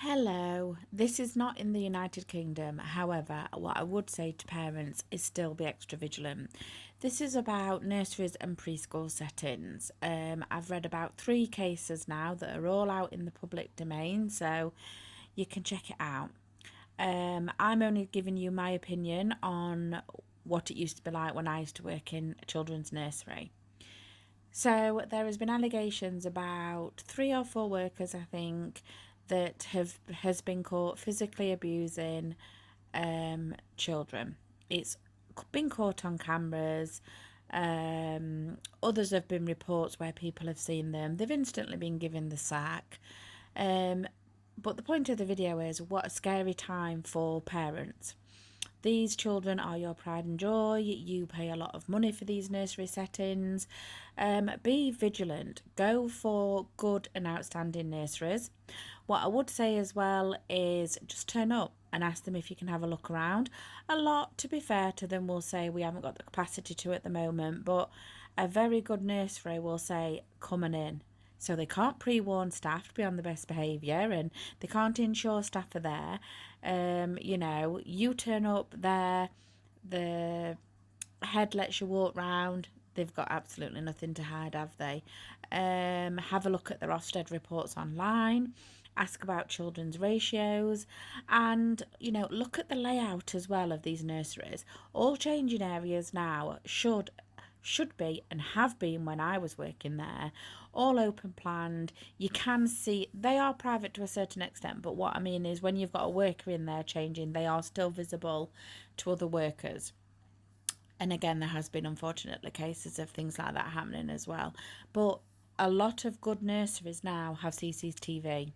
Hello, this is not in the United Kingdom. However, what I would say to parents is still be extra vigilant. This is about nurseries and preschool settings. I've read about 3 cases now that are all out in the public domain, so you can check it out. I'm only giving you my opinion on what it used to be like when I used to work in a children's nursery. So there has been allegations about 3 or 4 workers, I think, that has been caught physically abusing children. It's been caught on cameras. Others have been reports where people have seen them. They've instantly been given the sack. But the point of the video is what a scary time for parents. These children are your pride and joy. You pay a lot of money for these nursery settings. Be vigilant. Go for good and outstanding nurseries. What I would say as well is just turn up and ask them if you can have a look around. A lot, to be fair to them, will say we haven't got the capacity to at the moment, but a very good nursery will say come on in. So they can't pre-warn staff to be on the best behaviour, and they can't ensure staff are there. You turn up there, the head lets you walk round. They've got absolutely nothing to hide, have they? Have a look at their Ofsted reports online. Ask about children's ratios, and look at the layout as well of these nurseries. All changing areas now should be and have been when I was working there, all open planned. You can see they are private to a certain extent, but what I mean is when you've got a worker in there changing, they are still visible to other workers. And again, there has been unfortunately cases of things like that happening as well. But a lot of good nurseries now have CCTV.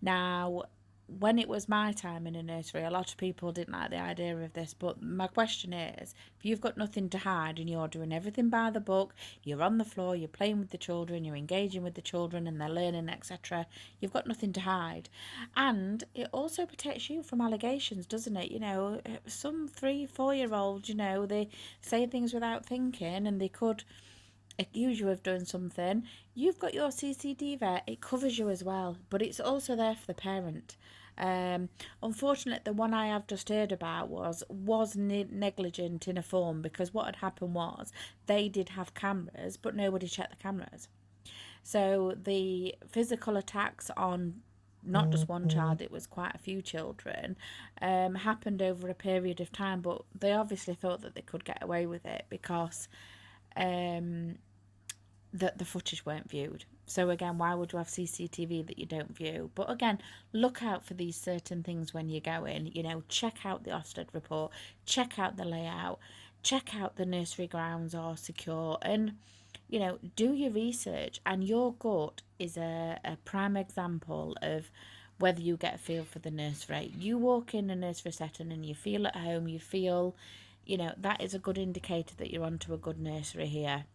Now, when it was my time in a nursery, a lot of people didn't like the idea of this. But my question is, if you've got nothing to hide and you're doing everything by the book, you're on the floor, you're playing with the children, you're engaging with the children and they're learning, etc., you've got nothing to hide. And it also protects you from allegations, doesn't it? Some 3, 4-year-olds, they say things without thinking and they could accuse you of doing something. You've got your CCD there, it covers you as well, but it's also there for the parent. Unfortunately, the one I have just heard about was negligent in a form, because what had happened was they did have cameras, but nobody checked the cameras. So the physical attacks on not just one child, it was quite a few children, happened over a period of time, but they obviously thought that they could get away with it because that the footage weren't viewed. So again, why would you have CCTV that you don't view? But again, look out for these certain things when you go in. Check out the Ofsted report, check out the layout, check out the nursery grounds are secure, and do your research. And your gut is a prime example of whether you get a feel for the nursery. You walk in a nursery setting and you feel at home, you feel, that is a good indicator that you're onto a good nursery here.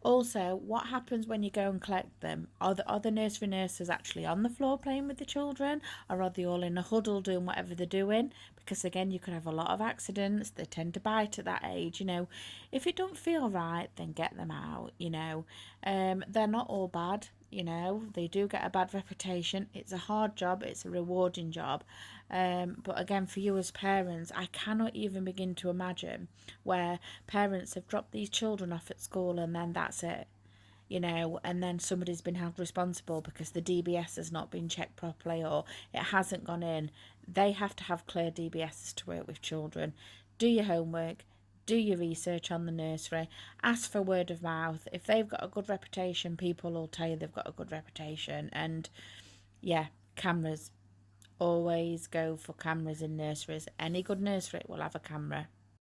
Also, what happens when you go and collect them? Are the nursery nurses actually on the floor playing with the children, or are they all in a huddle doing whatever they're doing? Because again, you could have a lot of accidents. They tend to bite at that age. If it don't feel right, then get them out. They're not all bad. They do get a bad reputation. It's a hard job, it's a rewarding job, but again, for you as parents, I cannot even begin to imagine where parents have dropped these children off at school and then that's it, and then somebody's been held responsible because the DBS has not been checked properly or it hasn't gone in. They have to have clear DBSs to work with children. Do your homework, do your research on the nursery, ask for word of mouth. If they've got a good reputation, people will tell you they've got a good reputation. And yeah, cameras. Always go for cameras in nurseries. Any good nursery will have a camera.